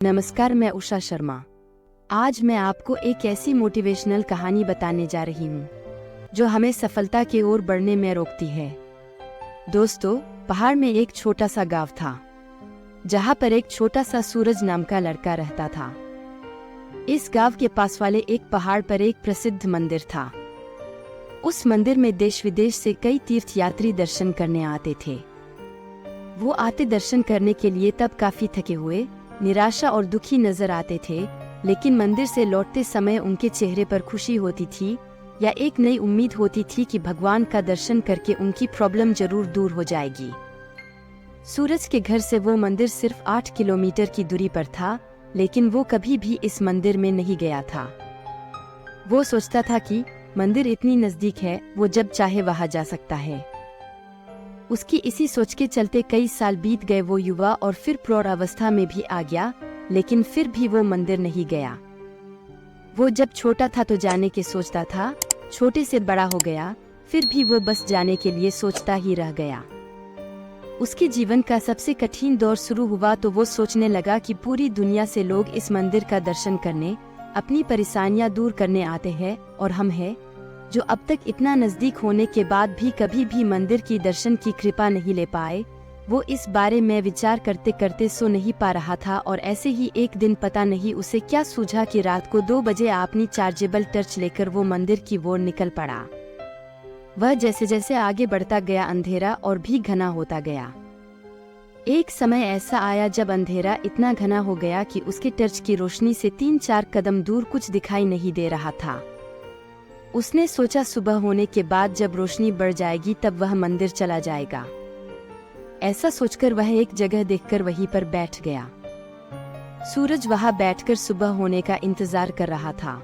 नमस्कार, मैं उषा शर्मा। आज मैं आपको एक ऐसी मोटिवेशनल कहानी बताने जा रही हूँ जो हमें सफलता की ओर बढ़ने में रोकती है। दोस्तों, पहाड़ में एक छोटा सा गांव था जहाँ पर एक छोटा सा सूरज नाम का लड़का रहता था। इस गांव के पास वाले एक पहाड़ पर एक प्रसिद्ध मंदिर था। उस मंदिर में देश विदेश से कई तीर्थयात्री दर्शन करने आते थे। वो आते दर्शन करने के लिए तब काफी थके हुए, निराशा और दुखी नजर आते थे, लेकिन मंदिर से लौटते समय उनके चेहरे पर खुशी होती थी या एक नई उम्मीद होती थी कि भगवान का दर्शन करके उनकी प्रॉब्लम जरूर दूर हो जाएगी। सूरज के घर से वो मंदिर सिर्फ 8 किलोमीटर की दूरी पर था, लेकिन वो कभी भी इस मंदिर में नहीं गया था। वो सोचता था कि मंदिर इतनी नजदीक है, वो जब चाहे वहां जा सकता है। उसकी इसी सोच के चलते कई साल बीत गए। वो युवा और फिर प्रौढ़ अवस्था में भी आ गया, लेकिन फिर भी वो मंदिर नहीं गया। वो जब छोटा था तो जाने के सोचता था, छोटे से बड़ा हो गया, फिर भी वो बस जाने के लिए सोचता ही रह गया। उसके जीवन का सबसे कठिन दौर शुरू हुआ तो वो सोचने लगा कि पूरी दुनिया से लोग इस मंदिर का दर्शन करने, अपनी परेशानियां दूर करने आते हैं, और हम हैं जो अब तक इतना नजदीक होने के बाद भी कभी भी मंदिर की दर्शन की कृपा नहीं ले पाए। वो इस बारे में विचार करते करते सो नहीं पा रहा था, और ऐसे ही एक दिन पता नहीं उसे क्या सूझा कि रात को 2 बजे अपनी चार्जेबल टॉर्च लेकर वो मंदिर की ओर निकल पड़ा। वह जैसे जैसे आगे बढ़ता गया, अंधेरा और भी घना होता गया। एक समय ऐसा आया जब अंधेरा इतना घना हो गया कि उसके टॉर्च की रोशनी से 3-4 कदम दूर कुछ दिखाई नहीं दे रहा था। उसने सोचा सुबह होने के बाद जब रोशनी बढ़ जाएगी तब वह मंदिर चला जाएगा। ऐसा सोचकर वह एक जगह देखकर वहीं पर बैठ गया। सूरज वहां बैठकर सुबह होने का इंतजार कर रहा था।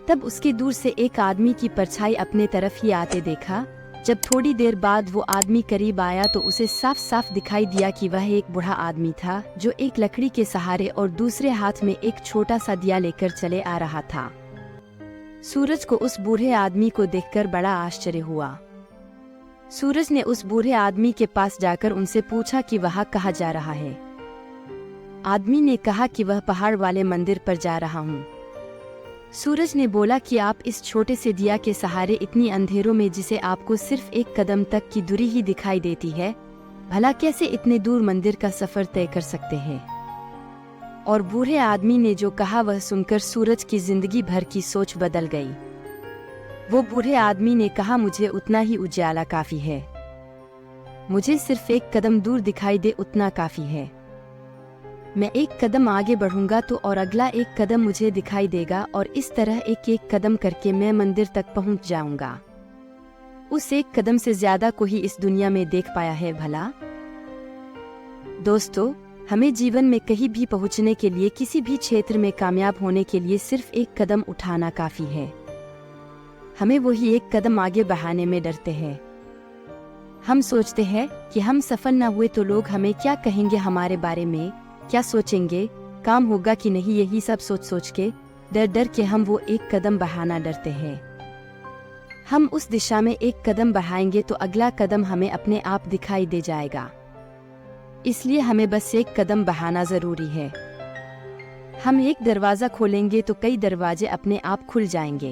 तब उसके दूर से एक आदमी की परछाई अपने तरफ ही आते देखा। जब थोड़ी देर बाद वो आदमी करीब आया तो उसे साफ साफ दिखाई दिया कि वह एक बूढ़ा आदमी था जो एक लकड़ी के सहारे और दूसरे हाथ में एक छोटा सा दिया लेकर चले आ रहा था। सूरज को उस बूढ़े आदमी को देखकर बड़ा आश्चर्य हुआ। सूरज ने उस बूढ़े आदमी के पास जाकर उनसे पूछा कि वह कहाँ जा रहा है। आदमी ने कहा कि वह पहाड़ वाले मंदिर पर जा रहा हूँ। सूरज ने बोला कि आप इस छोटे से दिया के सहारे इतनी अंधेरों में, जिसे आपको सिर्फ 1 कदम तक की दूरी ही दिखाई देती है, भला कैसे इतने दूर मंदिर का सफर तय कर सकते हैं। और बूढ़े आदमी ने जो कहा वह सुनकर सूरज की जिंदगी भर की सोच बदल गई। वो बूढ़े आदमी ने कहा, मुझे उतना ही उजाला काफी है, मुझे सिर्फ 1 कदम दूर दिखाई दे उतना काफी है। मैं 1 कदम आगे बढ़ूंगा तो और अगला 1 कदम मुझे दिखाई देगा, और इस तरह एक कदम करके मैं मंदिर तक पहुंच जाऊंगा। उस 1 कदम से ज्यादा कोई इस दुनिया में देख पाया है भला। दोस्तों, हमें जीवन में कहीं भी पहुंचने के लिए, किसी भी क्षेत्र में कामयाब होने के लिए सिर्फ 1 कदम उठाना काफी है। हमें वही 1 कदम आगे बढ़ाने में डरते हैं। हम सोचते हैं कि हम सफल न हुए तो लोग हमें क्या कहेंगे, हमारे बारे में क्या सोचेंगे, काम होगा कि नहीं, यही सब सोच सोच के डर डर के हम वो 1 कदम बढ़ाना डरते हैं। हम उस दिशा में 1 कदम बढ़ाएंगे तो अगला कदम हमें अपने आप दिखाई दे जाएगा। इसलिए हमें बस 1 कदम बढ़ाना जरूरी है। हम एक दरवाजा खोलेंगे तो कई दरवाजे अपने आप खुल जाएंगे।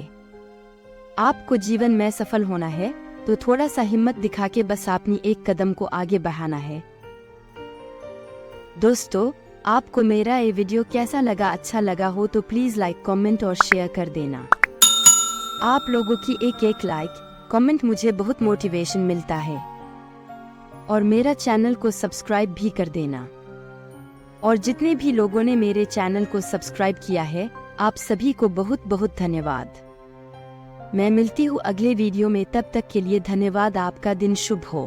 आपको जीवन में सफल होना है तो थोड़ा सा हिम्मत दिखा के बस अपनी 1 कदम को आगे बढ़ाना है। दोस्तों, आपको मेरा ये वीडियो कैसा लगा? अच्छा लगा हो तो प्लीज लाइक, कमेंट और शेयर कर देना। आप लोगों की एक लाइक, कमेंट मुझे बहुत मोटिवेशन मिलता है। और मेरा चैनल को सब्सक्राइब भी कर देना। और जितने भी लोगों ने मेरे चैनल को सब्सक्राइब किया है, आप सभी को बहुत बहुत धन्यवाद। मैं मिलती हूँ अगले वीडियो में, तब तक के लिए धन्यवाद। आपका दिन शुभ हो।